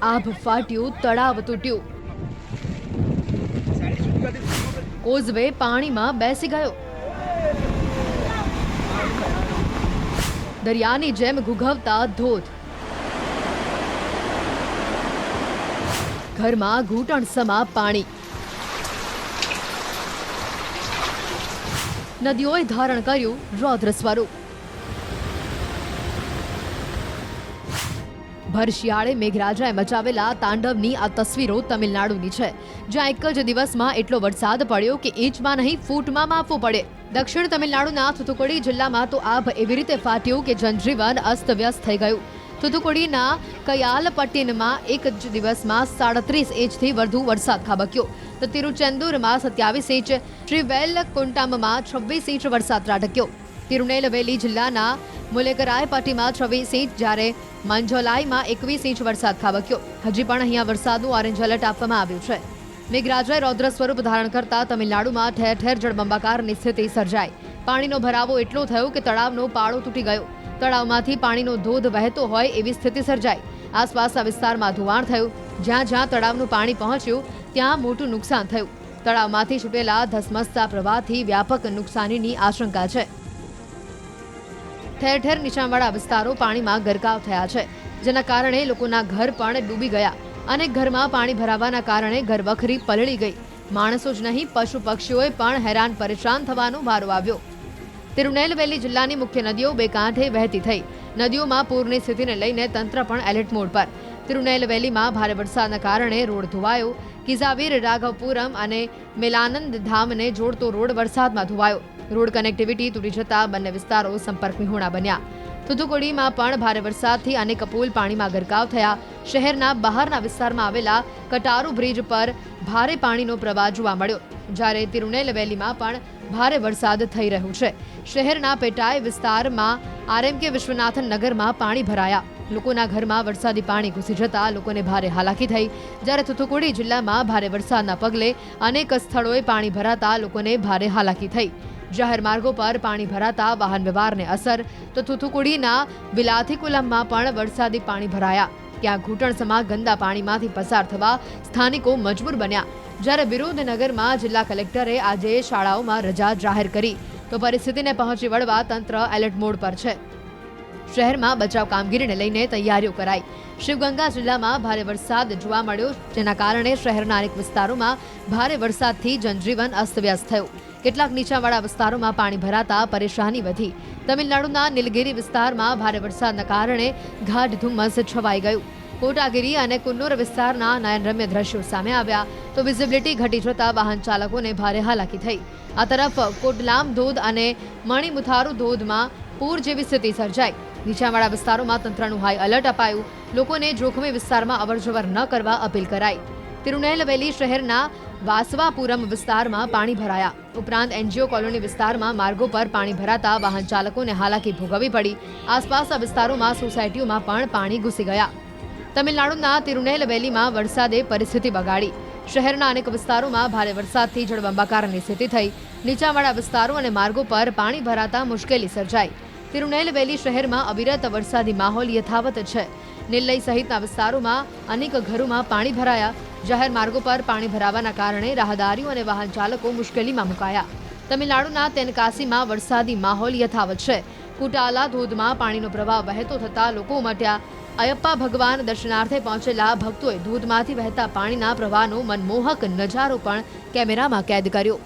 આભ ફાટ્યું, તળાવ તૂટ્યું, કોઝવે પાણીમાં બેસી ગયો, દરિયાની જેમ ઘૂઘવતા ધોધ, ઘરમાં ઘૂંટણસમા પાણી, નદીઓએ ધારણ કર્યું રૌદ્ર સ્વરૂપ. ભર શિયાળે મેઘરાજાએ મચાવેલા તાંડવની આ તસવીરો તમિલનાડુની છે, જ્યાં એક જ દિવસમાં એટલો વરસાદ પડ્યો કે ઇંચમાં નહીં ફૂટમાં માપવું પડે. દક્ષિણ તમિલનાડુના થુથુકુડી જિલ્લામાં તો આભ એવી રીતે ફાટ્યું કે જનજીવન અસ્તવ્યસ્ત થઈ ગયું. થુથુકુડીના કયાલપટ્ટિનમાં એક જ દિવસમાં 37 ઇંચથી વધુ વરસાદ ખાબક્યો, તો તિરુચેન્દુરમાં 27 ઇંચ, શ્રીવેલકુંટમમાં 26 ઇંચ વરસાદ ત્રાટક્યો. તિરુનેલવેલી જિલ્લાના મુલેકરાયપટ્ટીમાં 26 ઇંચ, જ્યારે મંજોલાઈમાં 21 ઇંચ વરસાદ ખાબક્યો. હજી પણ અહીંયા વરસાદનું ઓરેન્જ એલર્ટ આપવામાં આવ્યું છે. મેઘરાજાએ રૌદ્ર સ્વરૂપ ધારણ કરતા તમિલનાડુમાં ઠેર ઠેર જળબંબાકારની સ્થિતિ સર્જાઈ. પાણીનો ભરાવો એટલો થયો કે તળાવનો પાળો તૂટી ગયો. તળાવમાંથી પાણીનો ધોધ વહેતો હોય એવી સ્થિતિ સર્જાઈ. આસપાસના વિસ્તારમાં ધોવાણ થયું. જ્યાં જ્યાં તળાવનું પાણી પહોંચ્યું ત્યાં મોટું નુકસાન થયું. તળાવમાંથી છૂટેલા ધસમસતા પ્રવાહથી વ્યાપક નુકસાનીની આશંકા છે. ઠેર ઠેર નીચાણવાળા વિસ્તારો પાણીમાં ગરકાવ થયા છે, જેના કારણે લોકોના ઘર પણ ડૂબી ગયા. અનેક ઘરમાં પાણી ભરાવાના કારણે ઘરવખરી પલળી ગઈ. માણસો જ નહીં, પશુ પક્ષીઓએ પણ હેરાન પરેશાન થવાનો વારો આવ્યો. તિરુનેલવેલી જિલ્લાની મુખ્ય નદીઓ બે કાંઠે વહેતી થઈ. નદીઓમાં પૂરની સ્થિતિને લઈને તંત્ર પણ એલર્ટ મોડ પર. તિરુનેલવેલીમાં ભારે વરસાદના કારણે રોડ ધોવાયો. કિઝાવીર, રાઘવપુરમ અને મેલાનંદ ધામને જોડતો રોડ વરસાદમાં ધોવાયો. રોડ કનેક્ટિવિટી તૂટી જતા બંને વિસ્તારો સંપર્ક વિહોણા બન્યા. થુથુકુડીમાં પણ ભારે વરસાદથી અનેક પુલ પાણીમાં ગરકાવ થયા. શહેરના બહારના વિસ્તારમાં આવેલા કટારુ બ્રિજ પર ભારે પાણીનો પ્રવાહ જોવા મળ્યો, જ્યારે તિરુનેલવેલીમાં પણ ભારે વરસાદ થઈ રહ્યો છે. શહેરના પેટાય વિસ્તારમાં આરએમકે વિશ્વનાથન નગરમાં પાણી ભરાયા. લોકોના ઘરમાં વરસાદી પાણી ઘૂસી જતા લોકોને ભારે હાલાકી થઈ. જ્યારે થુથુકુડી જિલ્લામાં ભારે વરસાદના પગલે અનેક સ્થળોએ પાણી ભરાતા લોકોને ભારે હાલાકી થઈ. જાહેર માર્ગો પર પાણી ભરાતા વાહન વ્યવહારને અસર. તો થુથુકુડીના વિલાથીકુલમમાં પણ વરસાદી પાણી ભરાયા. ત્યાં ઘૂંટણસમા ગંદા પાણીમાંથી પસાર થવા સ્થાનિકો મજબૂર બન્યા. જ્યારે વિરુધનગરમાં જિલ્લા કલેક્ટરે આજે શાળાઓમાં રજા જાહેર કરી, તો પરિસ્થિતિને પહોંચી વળવા તંત્ર એલર્ટ મોડ પર છે. શહેરમાં બચાવ કામગીરીને લઈને તૈયારીઓ કરાઈ. શિવગંગા જિલ્લામાં ભારે વરસાદ જોવા મળ્યો, જેના કારણે શહેરના અનેક વિસ્તારોમાં ભારે વરસાદથી જનજીવન અસ્તવ્યસ્ત થયું. કેટલાક નીચાણવાળા વિસ્તારોમાં પાણી ભરાતા પરેશાની વધી. તમિલનાડુના નીલગિરી વિસ્તારમાં ભારે વરસાદના કારણે ગાઢ ધુમ્મસ છવાઈ ગયું. કોટાગીરી અને કુન્નુર વિસ્તારના નયનરમ્ય દ્રશ્યો સામે આવ્યા, તો વિઝિબિલિટી ઘટી જતા વાહન ચાલકોને ભારે હાલાકી થઈ. આ તરફ કોટલામ ધોધ અને મણિમુથારુ ધોધમાં પૂર જેવી સ્થિતિ સર્જાઈ. નીચાણવાળા વિસ્તારોમાં તંત્રનું હાઈ એલર્ટ અપાયું. લોકોને જોખમી વિસ્તારમાં અવરજવર ન કરવા અપીલ કરાઈ. તિરુનેલવેલી શહેરના વાસવાપુરમ વિસ્તારમાં પાણી ભરાયા. ઉપરાંત એનજીઓ કોલોની વિસ્તારમાં માર્ગો પર પાણી ભરાતા વાહન ચાલકોને હાલાકી ભોગવવી પડી. આસપાસના વિસ્તારોમાં સોસાયટીઓમાં પણ પાણી ઘૂસી ગયા. તમિલનાડુના તિરુનેલવેલીમાં વરસાદે પરિસ્થિતિ બગાડી. શહેરના અનેક વિસ્તારોમાં ભારે વરસાદથી જળબંબાકારની સ્થિતિ થઈ. નીચાણવાળા વિસ્તારો અને માર્ગો પર પાણી ભરાતા મુશ્કેલી સર્જાઈ. તિરુનેલવેલી શહેરમાં અવિરત વરસાદી માહોલ યથાવત છે. નેલ્લઈ સહિતના વિસ્તારોમાં અનેક ઘરોમાં પાણી ભરાયા. જાહેર માર્ગો પર પાણી ભરાવાના કારણે રાહદારીઓ અને વાહન ચાલકો મુશ્કેલીમાં મુકાયા. તમિલનાડુના તેનકાસીમાં વરસાદી માહોલ યથાવત છે. કુટાલા ધોધમાં પાણીનો પ્રવાહ વહેતો થતા લોકો ઉમટ્યા. અયપ્પા ભગવાન દર્શનાર્થે પહોંચેલા ભક્તોએ ધોધમાંથી વહેતા પાણીના પ્રવાહનો મનમોહક નજારો પણ કેમેરામાં કેદ કર્યો.